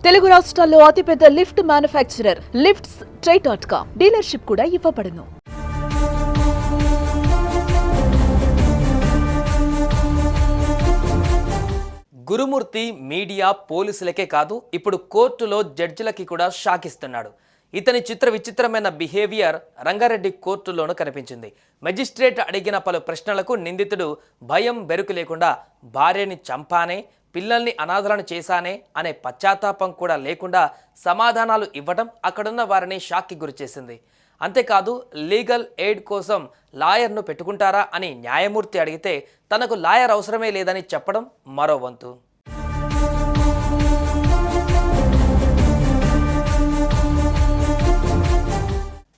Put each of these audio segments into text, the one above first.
తెలుగు రాష్ట్రాల్లో అతిపెద్ద lift manufacturer lifts ట్రై.com dealership కూడా ఇవ్వబడును. గురుమూర్తి మీడియా పోలీసులకే కాదు ఇప్పుడు కోర్టులో జడ్జిలకి కూడా షాక్ ఇస్తున్నాడు. ఇతని విచిత్రమైన బిహేవియర్ రంగారెడ్డి కోర్టులోనూ కనిపించింది. మెజిస్ట్రేట్ అడిగిన పలు ప్రశ్నలకు నిందితుడు భయం బెరుకు లేకుండా భార్యని చంపానే, పిల్లల్ని అనాథలను చేశానే అనే పశ్చాత్తాపం కూడా లేకుండా సమాధానాలు ఇవ్వడం అక్కడున్న వారిని షాక్కి గురిచేసింది. అంతేకాదు లీగల్ ఎయిడ్ కోసం లాయర్ను పెట్టుకుంటారా అని న్యాయమూర్తి అడిగితే తనకు లాయర్ అవసరమే లేదని చెప్పడం మరో వంతు.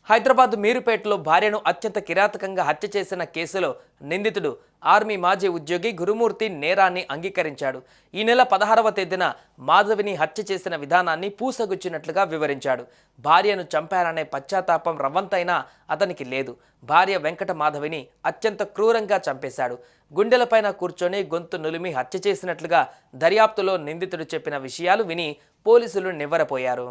హైదరాబాద్ మీరుపేటలో భార్యను అత్యంత కిరాతకంగా హత్య చేసిన కేసులో నిందితుడు ఆర్మీ మాజీ ఉద్యోగి గురుమూర్తి నేరాన్ని అంగీకరించాడు. ఈ నెల 16వ తేదీన మాధవిని హత్య చేసిన విధానాన్ని పూసగుచ్చినట్లుగా వివరించాడు. భార్యను చంపారనే పశ్చాత్తాపం రవ్వంతైనా అతనికి లేదు. భార్య వెంకట మాధవిని అత్యంత క్రూరంగా చంపేశాడు. గుండెలపైన కూర్చొని గొంతు నులిమి హత్య చేసినట్లుగా దర్యాప్తులో నిందితుడు చెప్పిన విషయాలు విని పోలీసులు నివ్వెరపోయారు.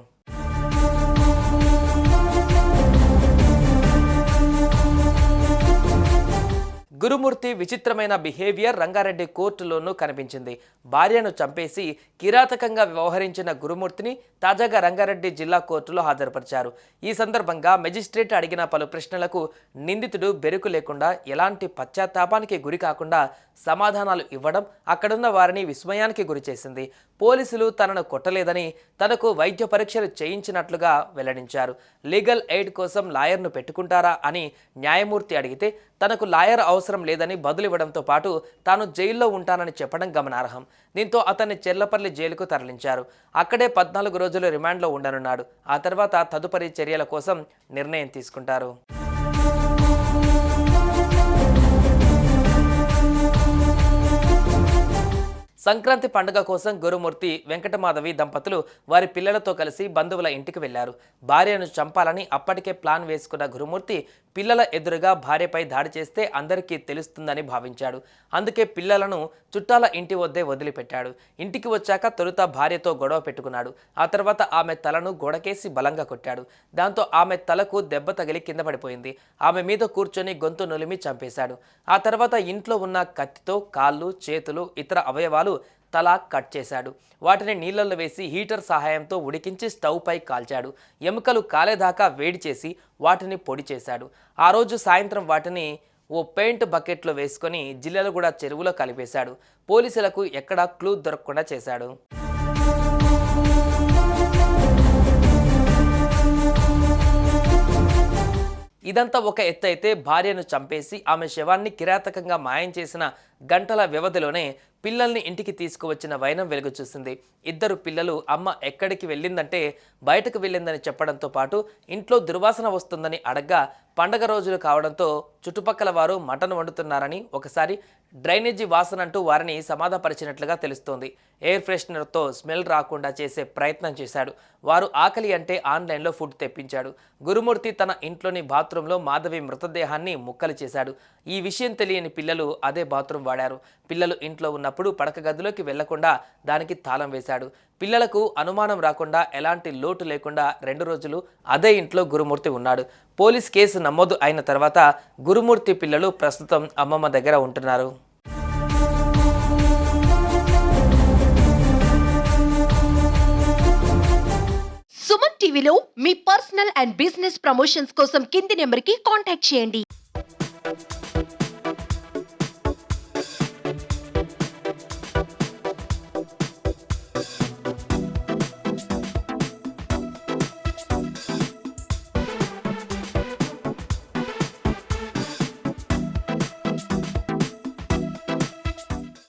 గురుమూర్తి విచిత్రమైన బిహేవియర్ రంగారెడ్డి కోర్టులోనూ కనిపించింది. భార్యను చంపేసి కిరాతకంగా వ్యవహరించిన గురుమూర్తిని తాజాగా రంగారెడ్డి జిల్లా కోర్టులో హాజరుపరిచారు. ఈ సందర్భంగా మెజిస్ట్రేట్ అడిగిన పలు ప్రశ్నలకు నిందితుడు బెరుకు లేకుండా, ఎలాంటి పశ్చాత్తాపానికి గురి కాకుండా సమాధానాలు ఇవ్వడం అక్కడున్న వారిని విస్మయానికి గురిచేసింది. పోలీసులు తనను కొట్టలేదని, తనకు వైద్య పరీక్షలు చేయించినట్లుగా వెల్లడించారు. లీగల్ ఎయిడ్ కోసం లాయర్ను పెట్టుకుంటారా అని న్యాయమూర్తి అడిగితే తనకు లాయర్ అవసరం లేదని బదులివ్వడంతో పాటు తాను జైల్లో ఉంటానని చెప్పడం గమనార్హం. దీంతో అతన్ని చెర్లపల్లి జైలుకు తరలించారు. అక్కడే 14 రోజులు రిమాండ్లో ఉండనున్నాడు. ఆ తర్వాత తదుపరి చర్యల కోసం నిర్ణయం తీసుకుంటారు. సంక్రాంతి పండుగ కోసం గురుమూర్తి వెంకటమాధవి దంపతులు వారి పిల్లలతో కలిసి బంధువుల ఇంటికి వెళ్లారు. భార్యను చంపాలని అప్పటికే ప్లాన్ వేసుకున్న గురుమూర్తి పిల్లల ఎదురుగా భార్యపై దాడి చేస్తే అందరికీ తెలుస్తుందని భావించాడు. అందుకే పిల్లలను చుట్టాల ఇంటి వద్దే వదిలిపెట్టాడు. ఇంటికి వచ్చాక తొలుత భార్యతో గొడవ పెట్టుకున్నాడు. ఆ తర్వాత ఆమె తలను గోడకేసి బలంగా కొట్టాడు. దాంతో ఆమె తలకు దెబ్బ తగిలి కింద పడిపోయింది. ఆమె మీద కూర్చొని గొంతు నులిమి చంపేశాడు. ఆ తర్వాత ఇంట్లో ఉన్న కత్తితో కాళ్ళు, చేతులు, ఇతర అవయవాలు తల కట్ చేశాడు. వాటిని నీళ్ళల్లో వేసి హీటర్ సహాయంతో ఉడికించి స్టవ్ పై కాల్చాడు. ఎముకలు కాలేదాకా వేడి చేసి వాటిని పొడి చేశాడు. ఆ రోజు సాయంత్రం వాటిని ఓ పెయింట్ బకెట్లో వేసుకొని జిల్లెలగూడ చెరువులో కలిపేశాడు. పోలీసులకు ఎక్కడా క్లూ దొరకకుండా చేశాడు. ఇదంతా ఒక ఎత్తు అయితే, భార్యను చంపేసి ఆమె శవాన్ని కిరాతకంగా మాయం చేసిన గంటల వ్యవధిలోనే పిల్లల్ని ఇంటికి తీసుకువచ్చిన వైనం వెలుగు చూసింది. ఇద్దరు పిల్లలు అమ్మ ఎక్కడికి వెళ్ళిందంటే బయటకు వెళ్ళిందని చెప్పడంతో పాటు ఇంట్లో దుర్వాసన వస్తుందని అడగ్గా పండగ రోజులు కావడంతో చుట్టుపక్కల వారు మటన్ వండుతున్నారని, ఒకసారి డ్రైనేజీ వాసన అంటూ వారిని సమాధానపరిచినట్లుగా తెలుస్తోంది. ఎయిర్ ఫ్రెషనర్తో స్మెల్ రాకుండా చేసే ప్రయత్నం చేశాడు. వారు ఆకలి అంటే ఆన్లైన్లో ఫుడ్ తెప్పించాడు. గురుమూర్తి తన ఇంట్లోని బాత్రూంలో మాధవి మృతదేహాన్ని ముక్కలు చేశాడు. ఈ విషయం తెలియని పిల్లలు అదే బాత్రూం వాడారు. పిల్లలు ఇంట్లో ఉన్నప్పుడు పడక గదిలోకి వెళ్లకుండా దానికి తాళం వేశాడు. పిల్లలకు అనుమానం రాకుండా, ఎలాంటి లోటు లేకుండా 2 రోజులు అదే ఇంట్లో గురుమూర్తి ఉన్నాడు. పోలీస్ కేసు నమోదు అయిన తర్వాత గురుమూర్తి పిల్లలు ప్రస్తుతం అమ్మమ్మ దగ్గర ఉంటున్నారు. సుమన్ టీవీలో మీ పర్సనల్ అండ్ బిజినెస్ ప్రమోషన్స్ కోసం కింది నెంబర్కి కాంటాక్ట్ చేయండి.